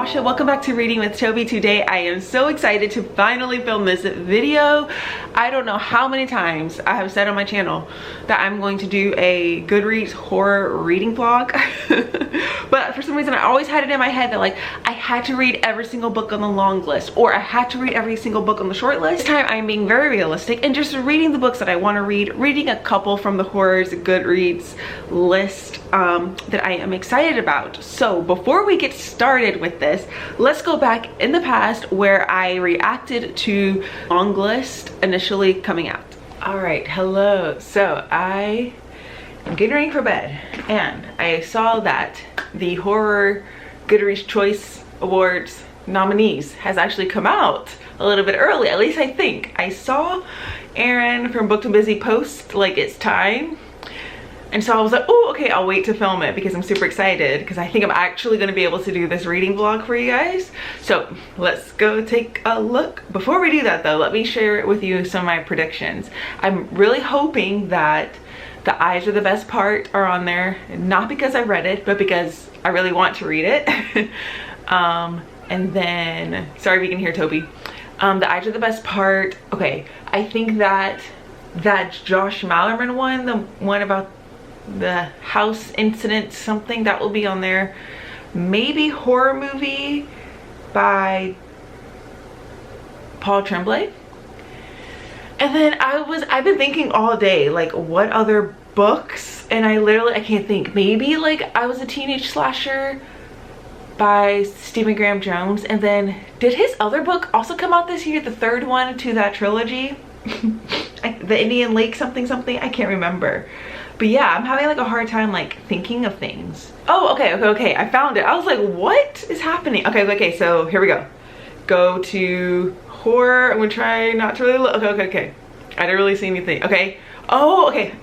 Tasha. Welcome back to Reading with Toby. Today I am so excited to finally film this video. I don't know how many times I have said on my channel that I'm going to do a Goodreads horror reading vlog. But for some reason I always had it in my head that like I had to read every single book on the long list, or I had to read every single book on the short list. This time I'm being very realistic and just reading the books that I want to read, reading a couple from the horrors Goodreads list that I am excited about. So before we get started with this, let's go back in the past where I reacted to long list initially coming out. All right, hello. So I am getting ready for bed and I saw that the horror Goodreads Choice Awards nominees has actually come out a little bit early. At least I think. I saw Erin from Booked and Busy post like it's time. And so I was like, oh, okay, I'll wait to film it because I'm super excited because I think I'm actually going to be able to do this reading vlog for you guys. So let's go take a look. Before we do that though, let me share with you some of my predictions. I'm really hoping that The Eyes Are the Best Part are on there, not because I read it, but because I really want to read it. And then, sorry if you can hear Toby. The Eyes Are the Best Part. Okay, I think that Josh Malerman one, the one about the house incident, something, that will be on there. Maybe Horror Movie by Paul Tremblay. And then I've been thinking all day, like what other books, and I can't think. Maybe like I Was a Teenage Slasher by Stephen Graham Jones. And then did his other book also come out this year, the third one to that trilogy? The Indian Lake something, I can't remember. But yeah, I'm having like a hard time like thinking of things. Oh, okay, I found it. I was like, what is happening? Okay, so here we go. Go to horror. I'm gonna try not to really look. Okay. I didn't really see anything. Okay. Oh, okay.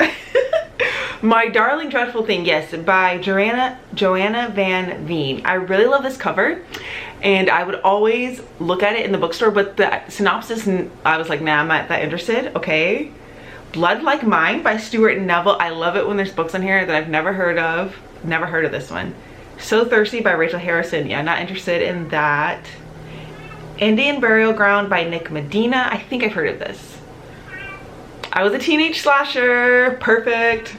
My Darling Dreadful Thing, yes, by Joanna Van Veen. I really love this cover. And I would always look at it in the bookstore, but the synopsis, I was like, nah, I'm not that interested. Okay. Blood Like Mine by Stuart Neville. I love it when there's books on here that I've never heard of. Never heard of this one. So Thirsty by Rachel Harrison. Yeah, not interested in that. Indian Burial Ground by Nick Medina. I think I've heard of this. I Was a Teenage Slasher. Perfect.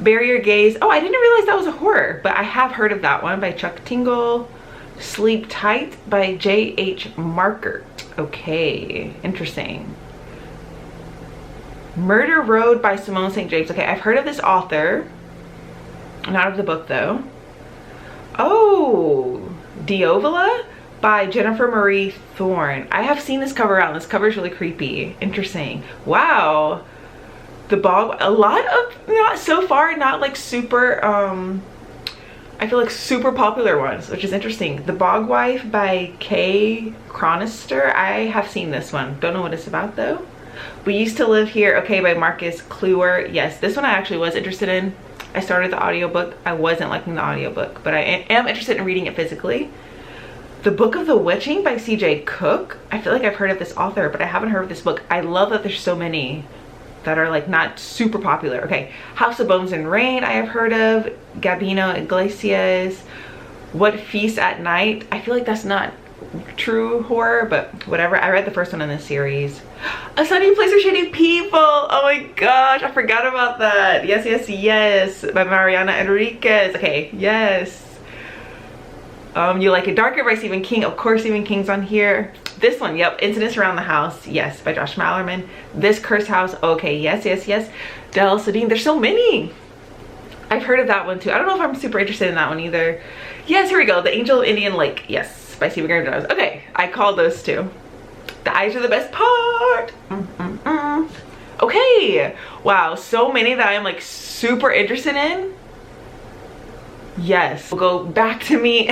Bury Your Gaze. Oh, I didn't realize that was a horror, but I have heard of that one by Chuck Tingle. Sleep Tight by J.H. Markert. Okay, interesting. Murder Road by Simone St. James. Okay, I've heard of this author. Not of the book though. Oh, Diovala by Jennifer Marie Thorne. I have seen this cover out. This cover is really creepy. Interesting. Wow. The Bog, a lot of, not so far, not like super, I feel like super popular ones, which is interesting. The Bog Wife by Kay Chronister. I have seen this one. Don't know what it's about though. We Used to Live Here, okay, by Marcus Kluwer. Yes, this one I actually was interested in. I started the audiobook. I wasn't liking the audiobook, but I am interested in reading it physically. The Book of the Witching by C.J. Cook. I feel like I've heard of this author, but I haven't heard of this book. I love that there's so many that are like not super popular. Okay, House of Bones and Rain I have heard of. Gabino Iglesias. What Feast at Night. I feel like that's not true horror, but whatever. I read the first one in this series. A Sunny Place for Shady People. Oh my gosh, I forgot about that. Yes, by Mariana Enriquez. Okay, yes. You Like It Darker by Stephen King. Of course, Stephen King's on here. This one, yep, Incidents Around the House, yes, by Josh Malerman. This Cursed House, okay, yes. Del Sedin, there's so many. I've heard of that one too. I don't know if I'm super interested in that one either. Yes, here we go. The Angel of Indian Lake, yes, by Stephen Graham Jones. Okay, I called those two. The Eyes Are the Best Part. Okay, wow, so many that I'm like super interested in. Yes, we'll go back to me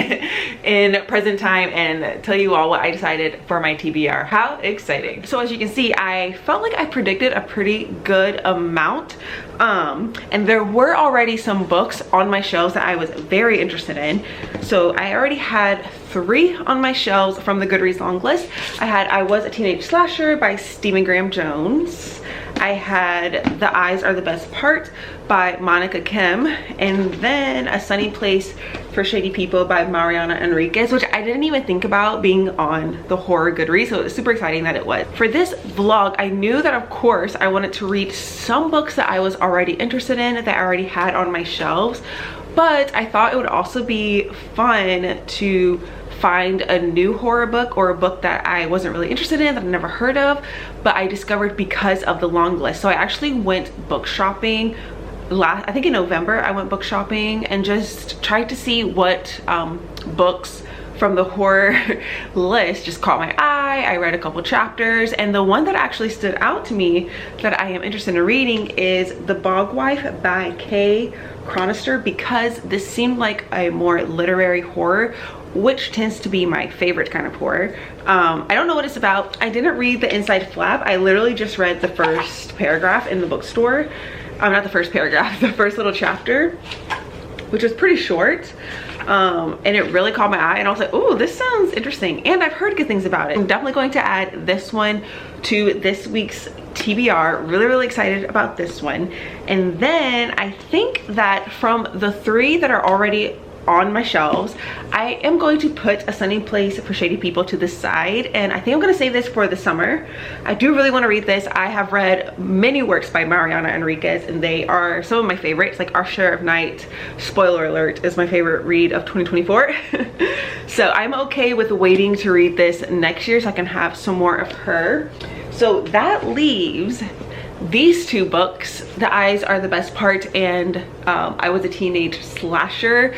in present time and tell you all what I decided for my TBR. How exciting. So as you can see, I felt like I predicted a pretty good amount. And there were already some books on my shelves that I was very interested in. So I already had 3 on my shelves from the Goodreads long list. I Was a Teenage Slasher by Stephen Graham Jones. I had The Eyes Are the Best Part by Monica Kim, and then A Sunny Place for Shady People by Mariana Enriquez, which I didn't even think about being on the horror Goodreads, so it was super exciting that it was. For this vlog, I knew that of course I wanted to read some books that I was already interested in, that I already had on my shelves, but I thought it would also be fun to find a new horror book or a book that I wasn't really interested in, that I never heard of, but I discovered because of the long list. So I actually went book shopping I think in November. I went book shopping and just tried to see what books from the horror list just caught my eye. I read a couple chapters, and the one that actually stood out to me that I am interested in reading is The Bog Wife by Kay Chronister, because this seemed like a more literary horror, which tends to be my favorite kind of horror. I don't know what it's about. I didn't read the inside flap. I literally just read the first paragraph in the bookstore. Not the first paragraph, the first little chapter, which was pretty short. And it really caught my eye, and I was like, oh, this sounds interesting, and I've heard good things about it. I'm definitely going to add this one to this week's TBR. Really excited about this one. And then I think that from the 3 that are already on my shelves, I am going to put A Sunny Place for Shady People to the side, and I think I'm going to save this for the summer. I do really want to read this. I have read many works by Mariana Enriquez, and they are some of my favorites. Like Our Share of Night, spoiler alert, is my favorite read of 2024. So I'm okay with waiting to read this next year so I can have some more of her. So that leaves these 2 books, The Eyes Are the Best Part and I Was a Teenage Slasher,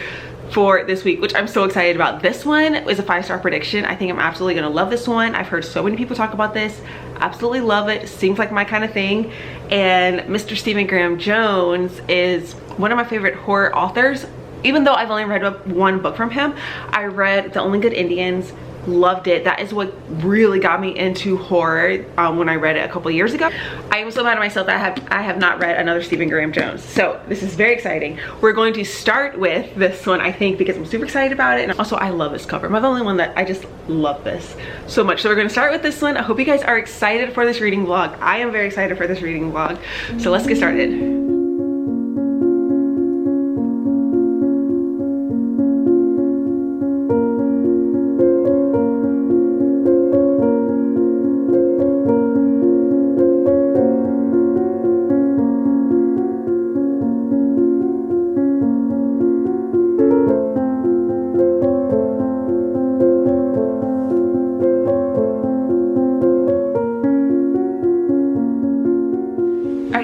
for this week, which I'm so excited about. This one is a 5-star prediction. I think I'm absolutely gonna love this one. I've heard so many people talk about this. Absolutely love it. Seems like my kind of thing. And Mr. Stephen Graham Jones is one of my favorite horror authors. Even though I've only read 1 book from him, I read The Only Good Indians. Loved it. That is what really got me into horror when I read it a couple years ago. I am so mad at myself that I have not read another Stephen Graham Jones. So this is very exciting. We're going to start with this one, I think, because I'm super excited about it, and also I love this cover. I'm the only one that I just love this so much. So we're going to start with this one. I hope you guys are excited for this reading vlog. I am very excited for this reading vlog. So let's get started.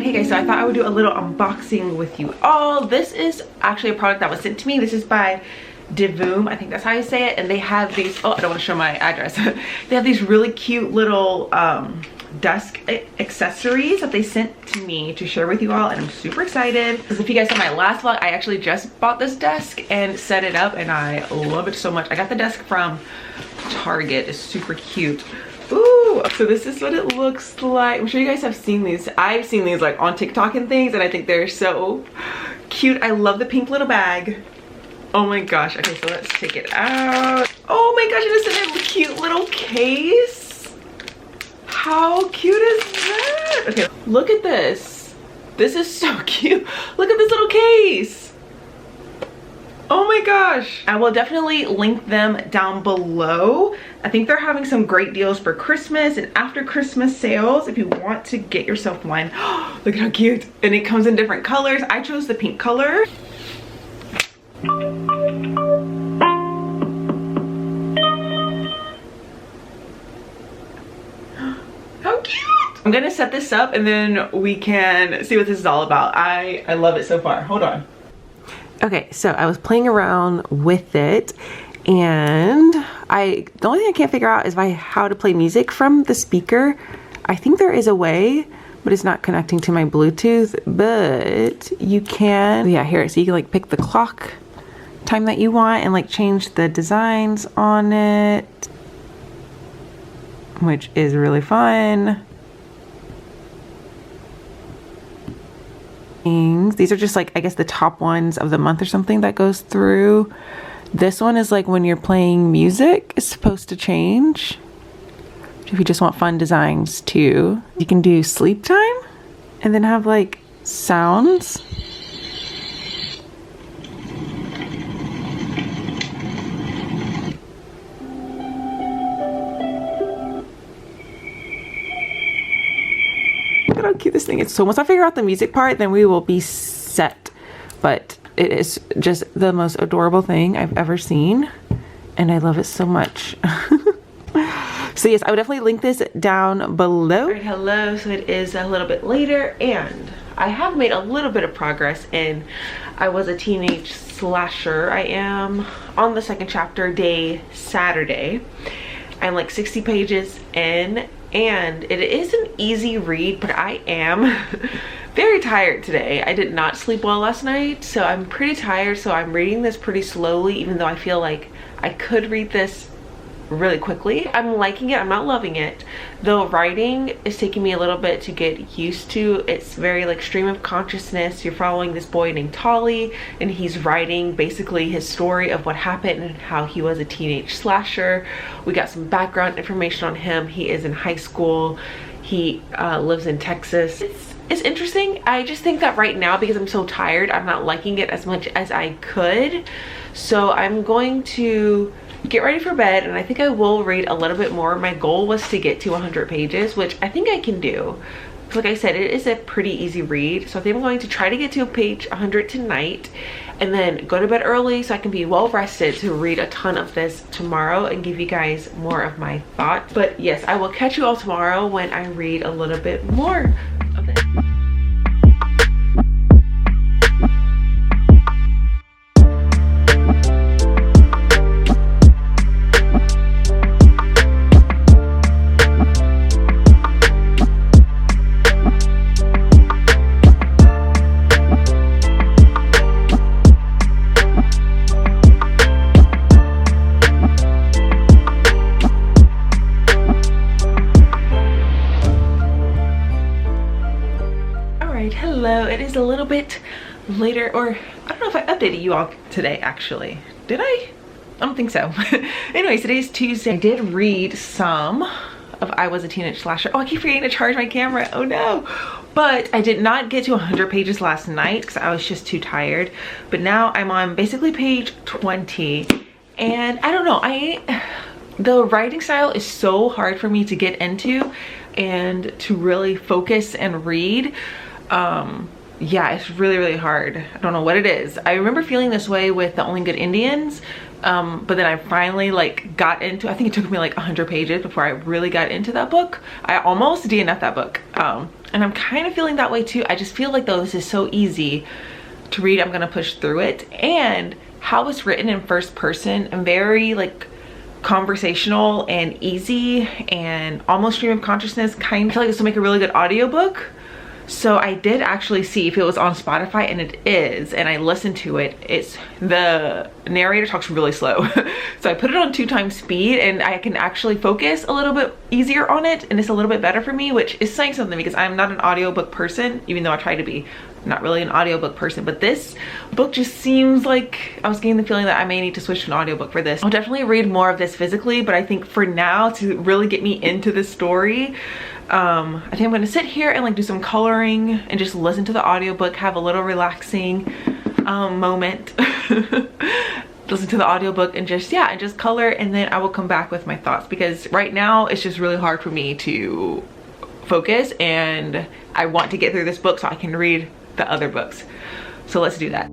Hey guys, so I thought I would do a little unboxing with you all. This is actually a product that was sent to me. This is by Divoom, I think that's how you say it, and they have these, oh, I don't want to show my address. They have these really cute little desk accessories that they sent to me to share with you all, and I'm super excited because if you guys saw my last vlog, I actually just bought this desk and set it up, and I love it so much. I got the desk from Target. It's super cute. Ooh, so this is what it looks like. I'm sure you guys have seen these. I've seen these like on TikTok and things, and I think they're so cute. I love the pink little bag. Oh my gosh. Okay, so let's take it out. Oh my gosh, it is in a cute little case. How cute is that? Okay, look at this. This is so cute. Look at this little case. Oh my gosh. I will definitely link them down below. I think they're having some great deals for Christmas and after Christmas sales if you want to get yourself one. Look at how cute. And it comes in different colors. I chose the pink color. How cute. I'm gonna set this up and then we can see what this is all about. I love it so far. Hold on. Okay, so I was playing around with it, and the only thing I can't figure out is how to play music from the speaker. I think there is a way, but it's not connecting to my Bluetooth, but you can, yeah, here, so you can like pick the clock time that you want and like change the designs on it, which is really fun. These are just like, I guess, the top ones of the month or something that goes through. This one is like when you're playing music, it's supposed to change. If you just want fun designs too. You can do sleep time and then have like sounds. at how cute this thing is. So once I figure out the music part, then we will be set. But it is just the most adorable thing I've ever seen, and I love it so much. So yes, I would definitely link this down below. All right, hello. So it is a little bit later, and I have made a little bit of progress in I Was a Teenage Slasher. I am on the second chapter, day Saturday. I'm like 60 pages in, and it is an easy read, but I am very tired today. I did not sleep well last night, so I'm pretty tired. So I'm reading this pretty slowly, even though I feel like I could read this really quickly. I'm liking it. I'm not loving it. The writing is taking me a little bit to get used to. It's very like stream of consciousness. You're following this boy named Tolly, and he's writing basically his story of what happened and how he was a teenage slasher. We got some background information on him. He is in high school. He lives in Texas. It's interesting. I just think that right now, because I'm so tired, I'm not liking it as much as I could. So I'm going to get ready for bed, and I think I will read a little bit more. My goal was to get to 100 pages, which I think I can do. Like I said, it is a pretty easy read. So I think I'm going to try to get to page 100 tonight, and then go to bed early so I can be well rested to read a ton of this tomorrow and give you guys more of my thoughts. But yes, I will catch you all tomorrow when I read a little bit more of it. Hello, it is a little bit later, or I don't know if I updated you all today actually. Did I? I don't think so. Anyways, today's Tuesday. I did read some of I Was a Teenage Slasher. Oh, I keep forgetting to charge my camera. Oh no. But I did not get to 100 pages last night because I was just too tired. But now I'm on basically page 20. And I don't know, the writing style is so hard for me to get into and to really focus and read. Yeah, it's really hard. I don't know what it is. I remember feeling this way with The Only Good Indians, but then I finally like got into, I think it took me like 100 pages before I really got into that book. I almost DNF'd that book, and I'm kind of feeling that way too. I just feel like though this is so easy to read, I'm gonna push through it. And how it's written in first person and very like conversational and easy and almost stream of consciousness kind. I feel like this will make a really good audiobook. So I did actually see if it was on Spotify, and it is, and I listened to it. It's, the narrator talks really slow. So I put it on 2x speed, and I can actually focus a little bit easier on it, and it's a little bit better for me, which is saying something because I'm not an audiobook person, even though I try to be. I'm not really an audiobook person, but this book just seems like I was getting the feeling that I may need to switch to an audiobook for this. I'll definitely read more of this physically, but I think for now, to really get me into the story, I think I'm gonna sit here and like do some coloring and just listen to the audiobook, have a little relaxing moment. Listen to the audiobook and just, yeah, and just color, and then I will come back with my thoughts, because right now it's just really hard for me to focus, and I want to get through this book so I can read the other books. So let's do that.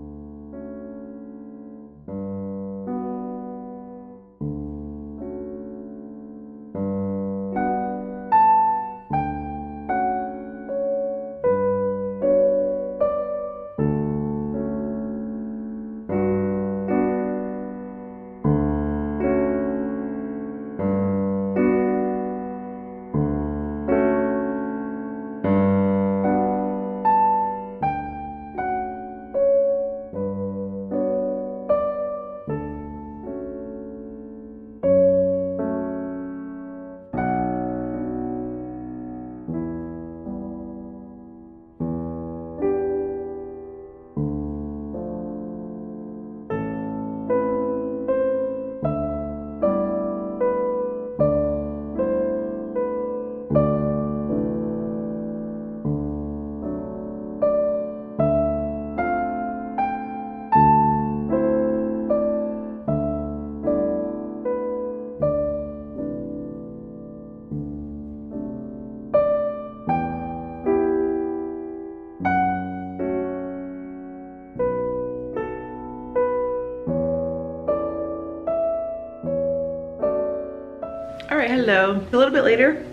So a little bit later,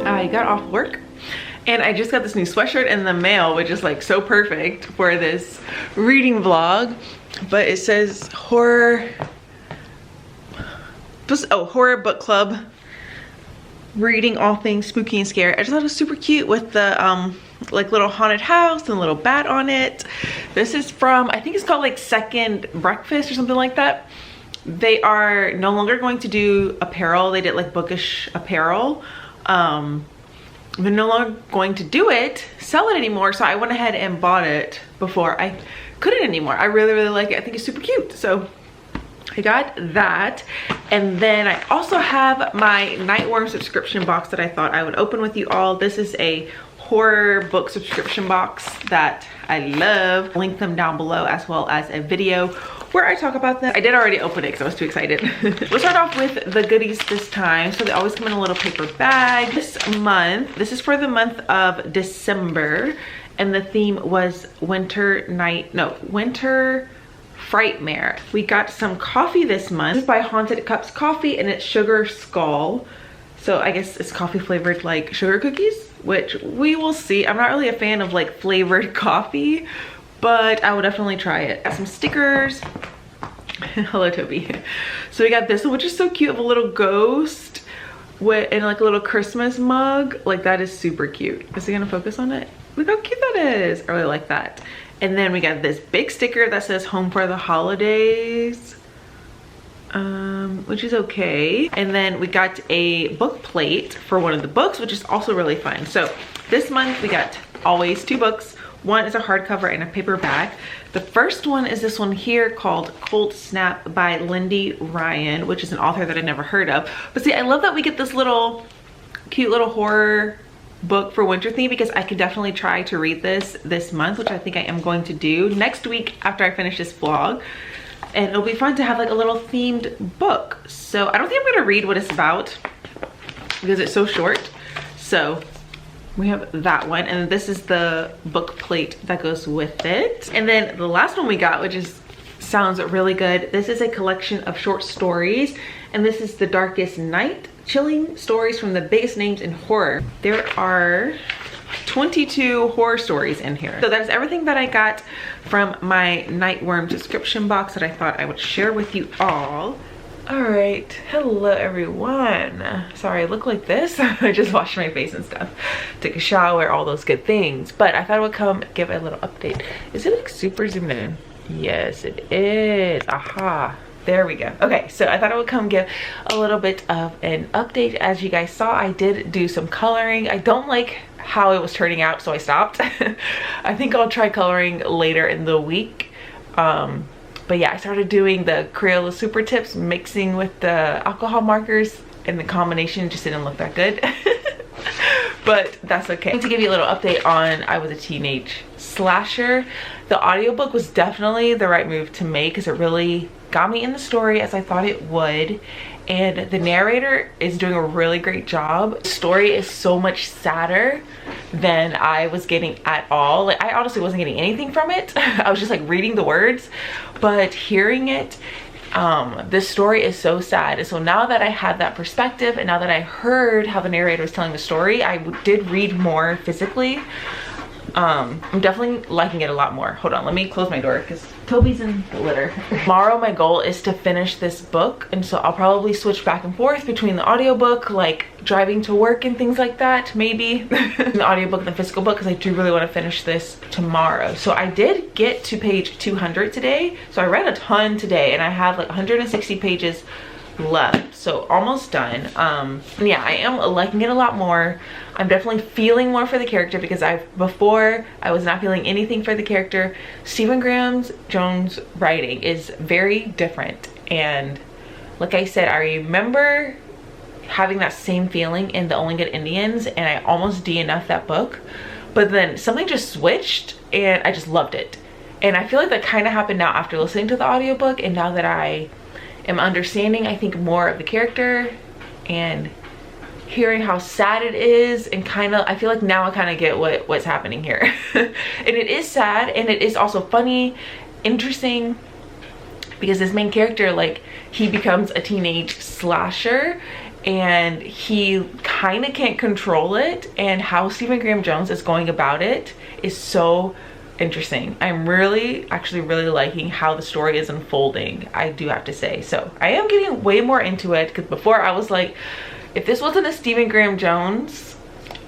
I got off work and I just got this new sweatshirt in the mail, which is like so perfect for this reading vlog. But it says horror book club, reading all things spooky and scary. I just thought it was super cute with the like little haunted house and a little bat on it. This is from, I think it's called like Second Breakfast or something like that. They are no longer going to do apparel. They did like bookish apparel. They're no longer going to sell it anymore. So I went ahead and bought it before I couldn't anymore. I really, really like it. I think it's super cute. So I got that. And then I also have my Nightworm subscription box that I thought I would open with you all. This is a horror book subscription box that I love. Link them down below, as well as a video where I talk about them. I did already open it because I was too excited. We'll start off with the goodies this time. So they always come in a little paper bag. This month, this is for the month of December, and the theme was Winter Frightmare. We got some coffee this month. This is by Haunted Cups Coffee, and it's Sugar Skull. So I guess it's coffee flavored like sugar cookies, which we will see. I'm not really a fan of like flavored coffee, but I will definitely try it. Got some stickers. Hello, Toby. So we got this one, which is so cute, of a little ghost in like a little Christmas mug. Like, that is super cute. Is it gonna focus on it? Look how cute that is. I really like that. And then we got this big sticker that says Home for the Holidays, which is okay. And then we got a book plate for one of the books, which is also really fun. So this month we got always 2 books. One is a hardcover and a paperback. The first one is this one here called Cold Snap by Lindy Ryan, which is an author that I never heard of. But see, I love that we get this little cute little horror book for winter theme, because I could definitely try to read this month, which I think I am going to do next week after I finish this vlog. And it'll be fun to have like a little themed book. So I don't think I'm gonna read what it's about because it's so short. So we have that one, and this is the book plate that goes with it. And then the last one we got, which sounds really good. This is a collection of short stories, and this is The Darkest Night, chilling stories from the biggest names in horror. There are 22 horror stories in here. So that's everything that I got from my Nightworm subscription box that I thought I would share with you all. All right, hello everyone. Sorry I look like this. I just washed my face and stuff, took a shower, all those good things, but I thought I would come give a little update. Is it like super zoomed in? Yes, it is. Aha. There we go. Okay, so I thought I would come give a little bit of an update. As you guys saw, I did do some coloring. I don't like how it was turning out, so I stopped. I think I'll try coloring later in the week. But yeah, I started doing the Crayola Super Tips, mixing with the alcohol markers, and the combination just didn't look that good. But that's okay. To give you a little update on I Was a Teenage Slasher, the audiobook was definitely the right move to make, because it really got me in the story as I thought it would. And the narrator is doing a really great job. The story is so much sadder than I was getting at all. Like, I honestly wasn't getting anything from it. I was just like reading the words, but hearing it, this story is so sad. And so now that I had that perspective, and now that I heard how the narrator was telling the story, I did read more physically. I'm definitely liking it a lot more. Hold on, let me close my door because Toby's in the litter. Tomorrow my goal is to finish this book, and so I'll probably switch back and forth between the audiobook, like driving to work and things like that, maybe. The audiobook and the physical book, because I do really want to finish this tomorrow. So I did get to page 200 today, so I read a ton today, and I have like 160 pages left, so almost done. Yeah, I am liking it a lot more. I'm definitely feeling more for the character, because before I was not feeling anything for the character. Stephen Graham Jones' writing is very different, and like I said, I remember having that same feeling in The Only Good Indians, and I almost DNF'd that book, but then something just switched and I just loved it. And I feel like that kind of happened now after listening to the audiobook, and now that I am understanding, I think, more of the character and hearing how sad it is, and kind of, I feel like now I kind of get what's happening here. And it is sad, and it is also funny, interesting, because this main character, like, he becomes a teenage slasher, and he kind of can't control it, and how Stephen Graham Jones is going about it is so interesting. I'm actually really liking how the story is unfolding, I do have to say. So I am getting way more into it, because before I was like, if this wasn't a Stephen Graham Jones,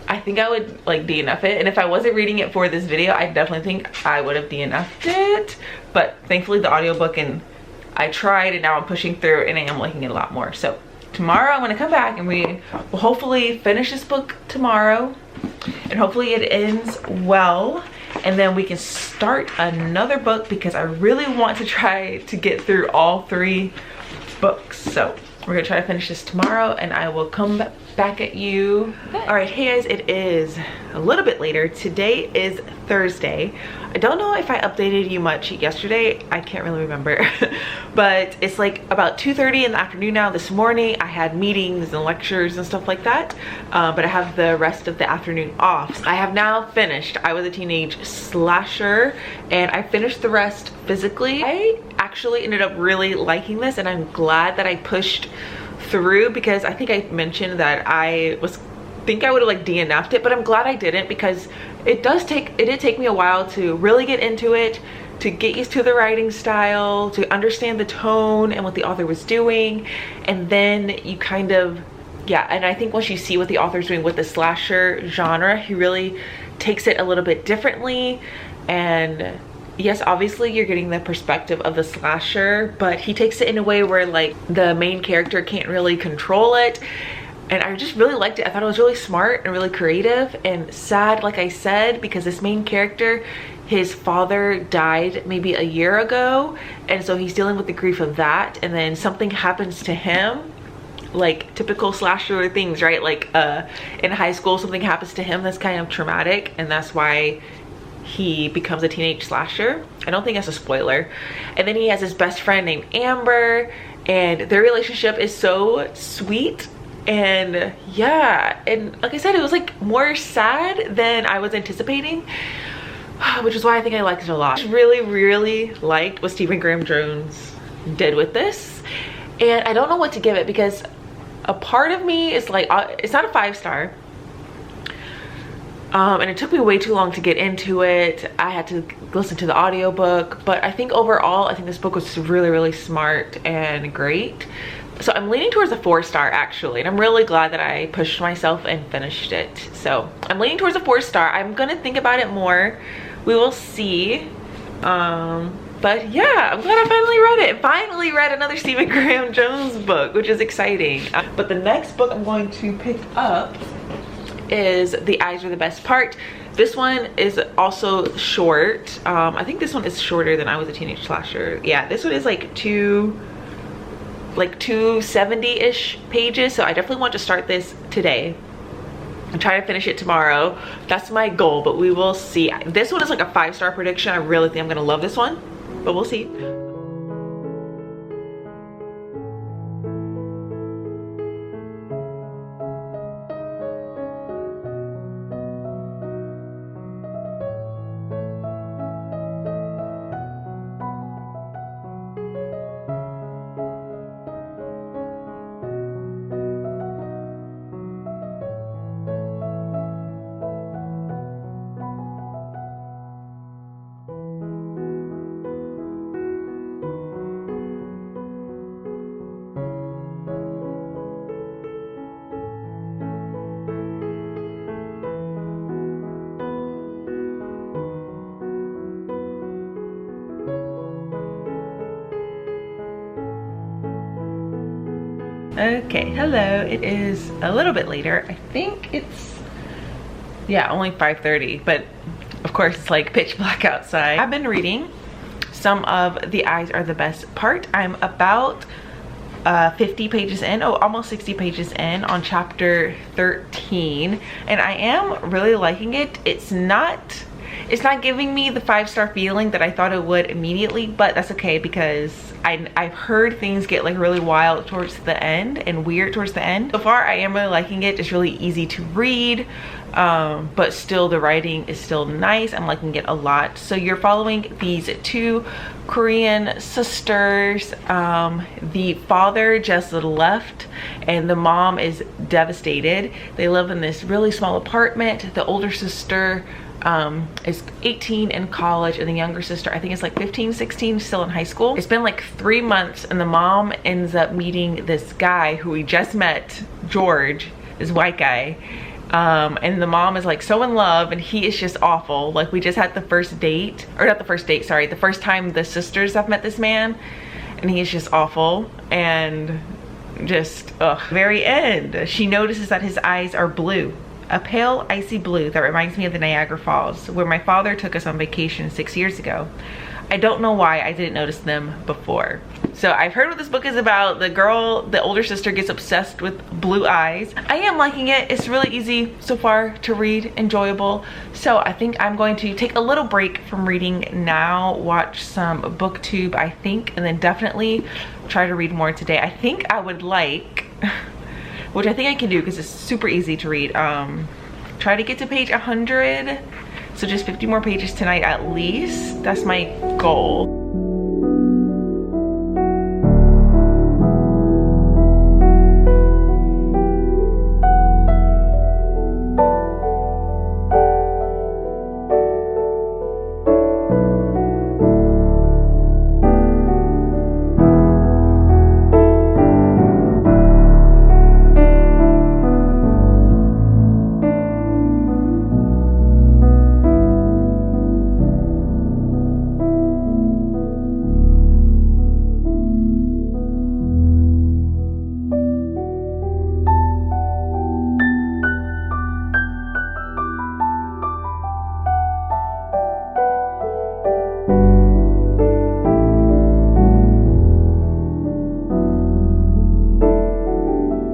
I think I would like DNF it. And if I wasn't reading it for this video, I definitely think I would have DNF'd it. But thankfully the audiobook, and I tried, and now I'm pushing through, and I am liking it a lot more. So tomorrow I'm gonna come back, and we will hopefully finish this book tomorrow, and hopefully it ends well, and then we can start another book, because I really want to try to get through all 3 books. So we're gonna try to finish this tomorrow, and I will come back at you. All right, hey guys, it is a little bit later. Today is Thursday. I don't know if I updated you much yesterday. I can't really remember. But it's like about 2:30 in the afternoon now. This morning I had meetings and lectures and stuff like that, but I have the rest of the afternoon off. I have now finished I Was a Teenage Slasher, and I finished the rest physically. I actually ended up really liking this, and I'm glad that I pushed through, because I think I mentioned that I think I would have like DNF'd it, but I'm glad I didn't, because it did take me a while to really get into it, to get used to the writing style, to understand the tone and what the author was doing. And then you kind of, yeah, and I think once you see what the author's doing with the slasher genre, he really takes it a little bit differently. And yes, obviously you're getting the perspective of the slasher, but he takes it in a way where like the main character can't really control it. And I just really liked it. I thought it was really smart and really creative, and sad, like I said, because this main character, his father died maybe a year ago, and so he's dealing with the grief of that, and then something happens to him, like typical slasher things, right? Like in high school something happens to him that's kind of traumatic, and that's why he becomes a teenage slasher. I don't think that's a spoiler. And then he has his best friend named Amber, and their relationship is so sweet. And yeah, and like I said, it was like more sad than I was anticipating, which is why I think I liked it a lot. I really liked what Stephen Graham Jones did with this, and I don't know what to give it, because a part of me is like, it's not a 5-star. And it took me way too long to get into it. I had to listen to the audiobook, but I think overall, I think this book was really smart and great. So I'm leaning towards a 4-star actually, and I'm really glad that I pushed myself and finished it. So I'm leaning towards a 4-star. I'm gonna think about it more. We will see. But yeah, I'm glad I finally read it. Finally read another Stephen Graham Jones book, which is exciting. But the next book I'm going to pick up is The Eyes Are the Best Part. This one is also short. I think this one is shorter than I Was a Teenage Slasher. Yeah, this one is like 270-ish pages, so I definitely want to start this today and try to finish it tomorrow. That's my goal, but we will see. This one is like a 5-star prediction. I really think I'm gonna love this one, but we'll see. Okay, hello. It is a little bit later. I think it's, yeah, only 5:30, but of course it's like pitch black outside. I've been reading some of The Eyes Are the Best Part. I'm about 50 pages in, almost 60 pages in on chapter 13, and I am really liking it. It's not giving me the 5-star feeling that I thought it would immediately, but that's okay, because I've heard things get like really wild towards the end and weird towards the end. So far I am really liking it. It's really easy to read. but still the writing is still nice. I'm liking it a lot. So you're following these two Korean sisters. The father just left and the mom is devastated. They live in this really small apartment. The older sister is 18 in college, and the younger sister, I think, is like 15, 16, still in high school. It's been like 3 months, and the mom ends up meeting this guy who we just met, George, this white guy. And the mom is like so in love, and he is just awful. Like, we just had the first date, or not the first date, sorry, the first time the sisters have met this man, and he is just awful. And just, ugh. Very end, she notices that his eyes are blue. A pale icy blue that reminds me of the Niagara Falls, where my father took us on vacation 6 years ago. I don't know why I didn't notice them before. So I've heard what this book is about. The girl, the older sister, gets obsessed with blue eyes. I am liking it. It's really easy so far to read, enjoyable. So I think I'm going to take a little break from reading now, watch some BookTube, I think, and then definitely try to read more today. I think I would like, which I think I can do because it's super easy to read, try to get to page 100. So just 50 more pages tonight at least. That's my goal.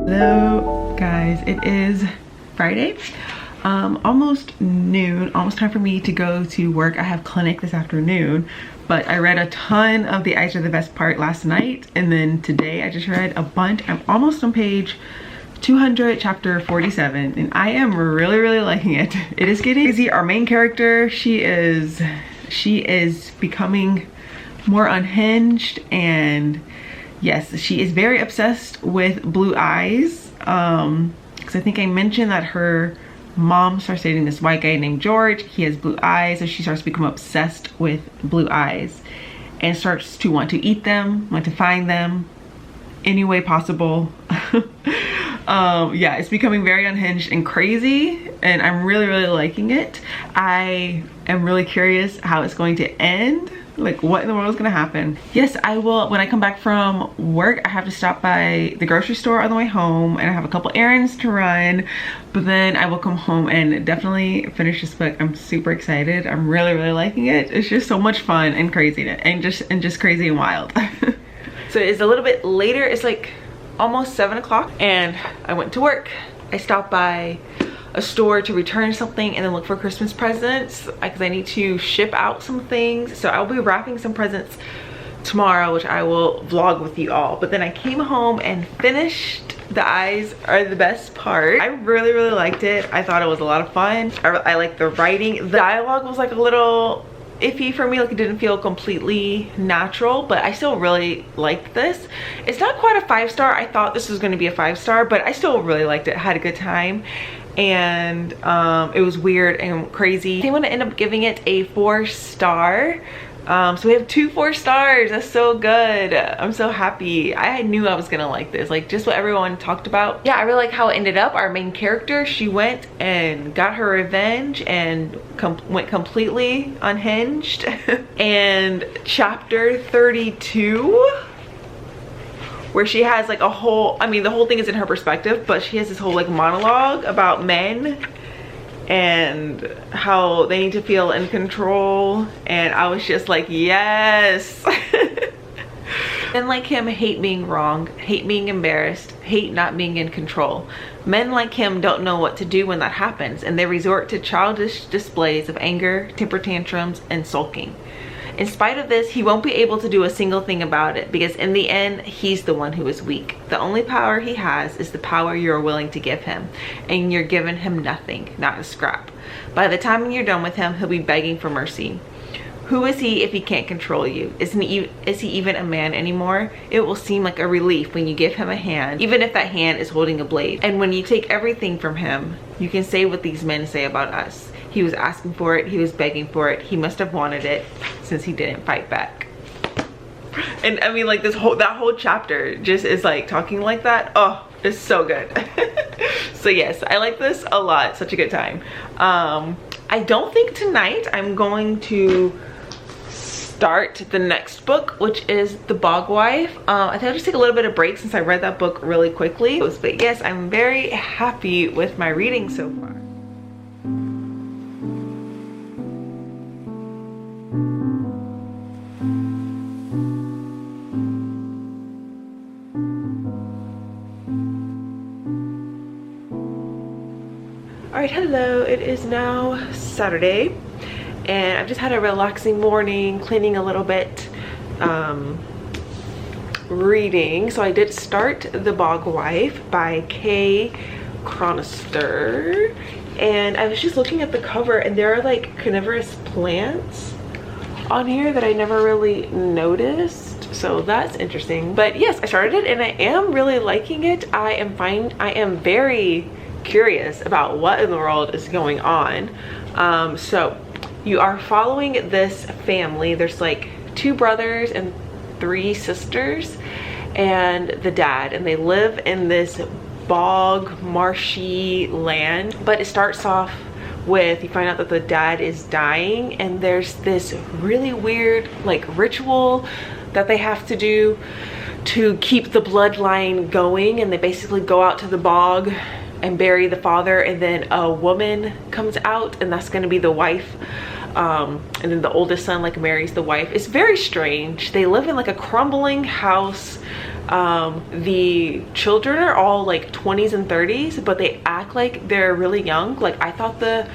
Hello guys, it is Friday, almost noon, almost time for me to go to work. I have clinic this afternoon, but I read a ton of The Eyes Are the Best Part last night, and then today I just read a bunch. I'm almost on page 200, chapter 47, and I am really liking it. It is getting crazy. Our main character, she is becoming more unhinged, and yes, she is very obsessed with blue eyes. Because I think I mentioned that her mom starts dating this white guy named George. He has blue eyes, so she starts to become obsessed with blue eyes and starts to want to eat them, want to find them any way possible. Yeah, it's becoming very unhinged and crazy, and I'm really liking it. I am really curious how it's going to end. Like, what in the world is gonna happen? Yes, I will. When I come back from work, I have to stop by the grocery store on the way home, and I have a couple errands to run, but then I will come home and definitely finish this book. I'm super excited. I'm really liking it. It's just so much fun and crazy, and just crazy and wild. So it's a little bit later. It's like almost 7 o'clock, and I went to work. I stopped by a store to return something and then look for Christmas presents because I need to ship out some things. So I'll be wrapping some presents tomorrow, which I will vlog with you all. But then I came home and finished The Eyes Are the Best Part. I really liked it. I thought it was a lot of fun. I liked the writing. The dialogue was like a little iffy for me, like it didn't feel completely natural, but I still really liked this. It's not quite a 5-star. I thought this was going to be a 5-star, but I still really liked it. I had a good time, and it was weird and crazy. I think I'm gonna end up giving it a 4-star. So we have 2 4 stars. That's so good. I'm so happy. I knew I was gonna like this, like just what everyone talked about. Yeah, I really like how it ended up. Our main character, she went and got her revenge and went completely unhinged. And chapter 32, where she has like a whole, I mean the whole thing is in her perspective, but she has this whole like monologue about men and how they need to feel in control, and I was just like, yes. Men like him hate being wrong, hate being embarrassed, hate not being in control. Men like him don't know what to do when that happens, and they resort to childish displays of anger, temper tantrums, and sulking. In spite of this, he won't be able to do a single thing about it because in the end, he's the one who is weak. The only power he has is the power you're willing to give him, and you're giving him nothing, not a scrap. By the time you're done with him, he'll be begging for mercy. Who is he if he can't control you? Is he even a man anymore? It will seem like a relief when you give him a hand, even if that hand is holding a blade. And when you take everything from him, you can say what these men say about us. He was asking for it, he was begging for it, he must have wanted it since he didn't fight back. And I mean, like, that whole chapter just is like talking like that. Oh, it's so good. So yes, I like this a lot. Such a good time. I don't think tonight I'm going to start the next book, which is The Bog Wife. I think I'll just take a little bit of break since I read that book really quickly. But yes, I'm very happy with my reading so far. Alright, hello, it is now Saturday and I've just had a relaxing morning, cleaning a little bit, reading. So I did start The Bog Wife by K. Chronister, and I was just looking at the cover and there are like carnivorous plants on here that I never really noticed, so that's interesting. But yes, I started it and I am really liking it. I am very curious about what in the world is going on. So you are following this family. There's like 2 brothers and 3 sisters and the dad, and they live in this bog, marshy land. But it starts off with, you find out that the dad is dying, and there's this really weird like ritual that they have to do to keep the bloodline going, and they basically go out to the bog and bury the father, and then a woman comes out, and that's going to be the wife, and then the oldest son like marries the wife. It's very strange. They live in like a crumbling house. The children are all like 20s and 30s, but they act like they're really young. Like, I thought the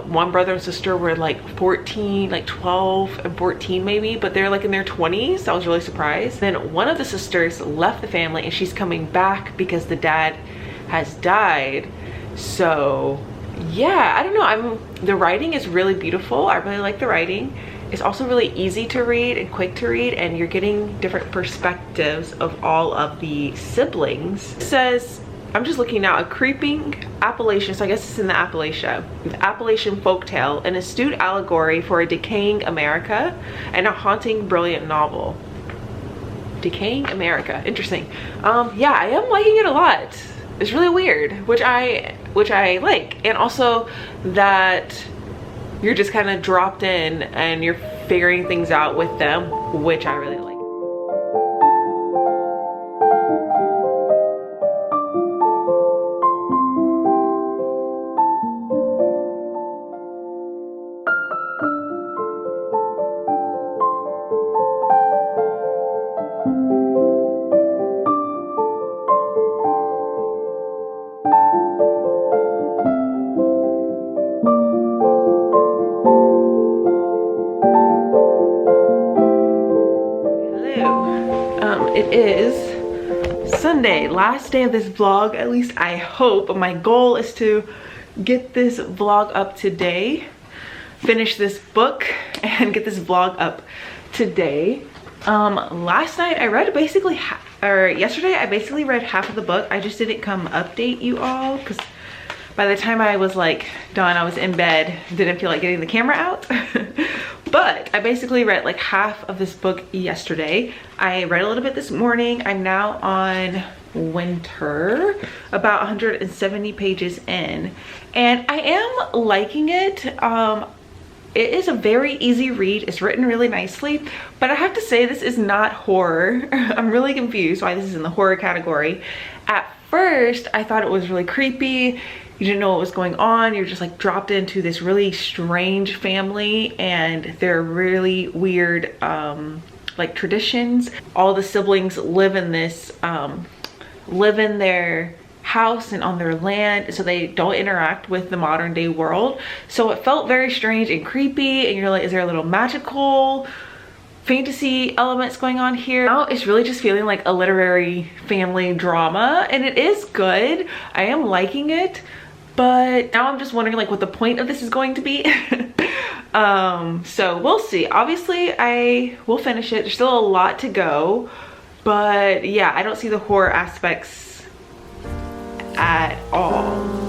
one brother and sister were like 14, like 12 and 14 maybe, but they're like in their 20s. I was really surprised. Then one of the sisters left the family and she's coming back because the dad has died. So yeah, I don't know. The writing is really beautiful. I really like the writing. It's also really easy to read and quick to read, and you're getting different perspectives of all of the siblings. It says, I'm just looking now, a creeping Appalachian, so I guess it's in the Appalachian folktale, an astute allegory for a decaying America, and a haunting, brilliant novel. Decaying America, interesting. Yeah, I am liking it a lot. It's really weird, which I like, and also that you're just kind of dropped in and you're figuring things out with them, which I really like. It is Sunday, last day of this vlog, at least I hope. My goal is to get this vlog up today, finish this book, and get this vlog up today. Last night I read basically, yesterday I basically read half of the book. I just didn't come update you all because by the time I was like done, I was in bed, didn't feel like getting the camera out. But I basically read like half of this book yesterday. I read a little bit this morning. I'm now on winter, about 170 pages in, and I am liking it. It is a very easy read. It's written really nicely, but I have to say this is not horror. I'm really confused why this is in the horror category. At first, I thought it was really creepy. You didn't know what was going on. You're just like dropped into this really strange family, and they're really weird like traditions. All the siblings live in this live in their house and on their land, so they don't interact with the modern day world. So it felt very strange and creepy, and you're like, is there a little magical fantasy elements going on here? Now it's really just feeling like a literary family drama, and it is good. I am liking it, but now I'm just wondering like what the point of this is going to be. So we'll see. Obviously I will finish it. There's still a lot to go, but yeah, I don't see the horror aspects at all.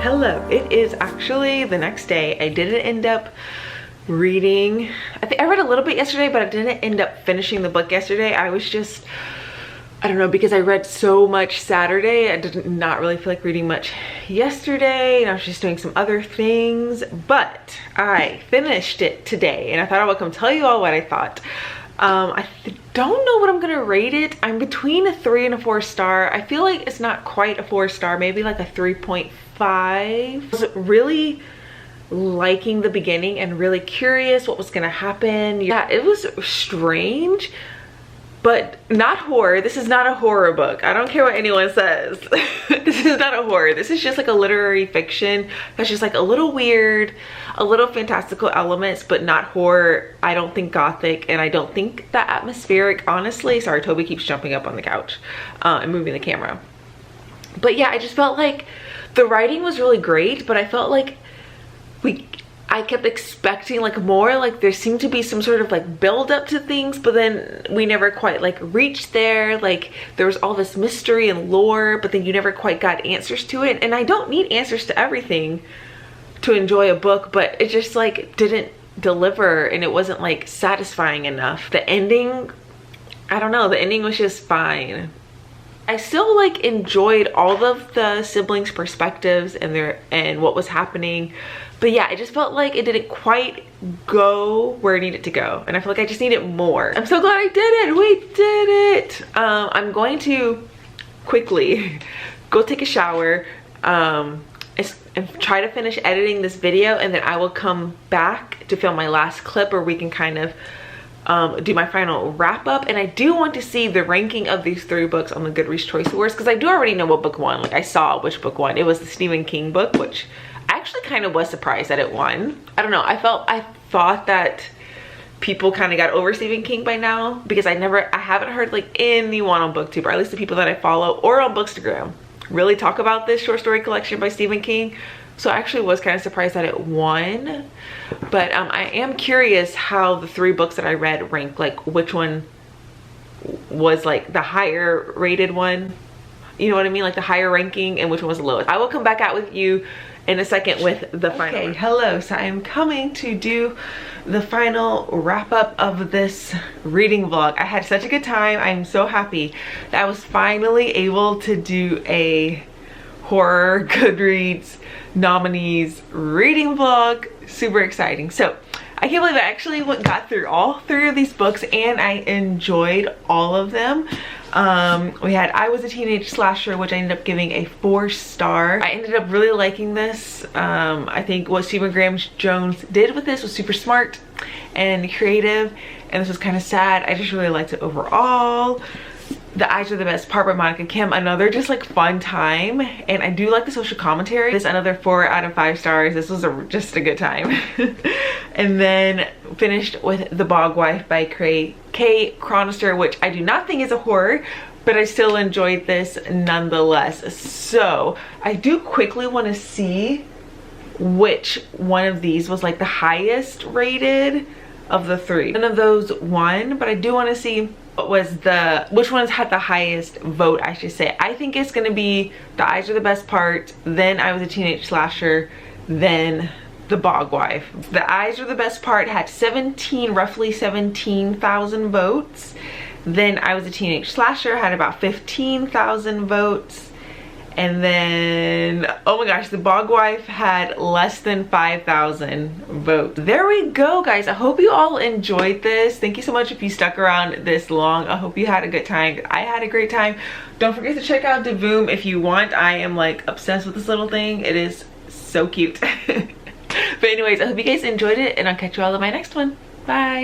Hello, it is actually the next day. I didn't end up reading. I think I read a little bit yesterday, but I didn't end up finishing the book yesterday. I was just, I don't know, because I read so much Saturday, I did not really feel like reading much yesterday, and I was just doing some other things, but I finished it today, and I thought I would come tell you all what I thought. I don't know what I'm gonna rate it. I'm between a 3 and a 4 star. I feel like it's not quite a 4 star, maybe like a 3.5. I was really liking the beginning and really curious what was gonna happen. Yeah, it was strange, but not horror. This is not a horror book. I don't care what anyone says. This is not a horror. This is just like a literary fiction that's just like a little weird, a little fantastical elements, but not horror. I don't think gothic, and I don't think that atmospheric, honestly. Sorry, Toby keeps jumping up on the couch and moving the camera. But yeah, I just felt like the writing was really great, but I felt like I kept expecting like more, like there seemed to be some sort of like build up to things, but then we never quite like reached there. Like there was all this mystery and lore, but then you never quite got answers to it. And I don't need answers to everything to enjoy a book, but it just like didn't deliver, and it wasn't like satisfying enough. The ending, I don't know, the ending was just fine. I still like enjoyed all of the siblings' perspectives and what was happening, but yeah, I just felt like it didn't quite go where it needed to go, and I feel like I just needed more. I'm so glad I did it. We did it. I'm going to quickly go take a shower and try to finish editing this video, and then I will come back to film my last clip where we can kind of do my final wrap up. And I do want to see the ranking of these 3 books on the Goodreads Choice Awards, because I do already know what book won. Like I saw which book won. It was the Stephen King book, which I actually kind of was surprised that it won. I don't know, I thought that people kind of got over Stephen King by now, because I haven't heard like anyone on BookTube, or at least the people that I follow or on Bookstagram, really talk about this short story collection by Stephen King. So I actually was kind of surprised that it won. But I am curious how the 3 books that I read rank, like which one was like the higher rated one, you know what I mean, like the higher ranking, and which one was the lowest. I will come back out with you in a second with the final. Okay, hello. So I'm coming to do the final wrap up of this reading vlog. I had such a good time. I'm so happy that I was finally able to do a horror Goodreads nominees reading vlog. Super exciting. So I can't believe I actually got through all 3 of these books, and I enjoyed all of them. We had I Was a Teenage Slasher, which I ended up giving a 4 star. I ended up really liking this. I think what Stephen Graham Jones did with this was super smart and creative, and this was kind of sad. I just really liked it overall. The Eyes Are the Best Part by Monica Kim, another just like fun time, and I do like the social commentary. This another 4 out of 5 stars. This was just a good time. And then finished with The Bog Wife by Kay Chronister, which I do not think is a horror, but I still enjoyed this nonetheless. So I do quickly want to see which one of these was like the highest rated of the three. None of those won, but I do want to see which ones had the highest vote, I should say. I think it's gonna be The Eyes Are the Best Part, then I Was a Teenage Slasher, then The Bog Wife. The Eyes Are the Best Part had roughly 17,000 votes. Then I Was a Teenage Slasher had about 15,000 votes. And then, oh my gosh, The Bog Wife had less than 5,000 votes. There we go, guys. I hope you all enjoyed this. Thank you so much if you stuck around this long. I hope you had a good time. I had a great time. Don't forget to check out Devoom if you want. I am like obsessed with this little thing. It is so cute. But anyways, I hope you guys enjoyed it, and I'll catch you all in my next one. Bye.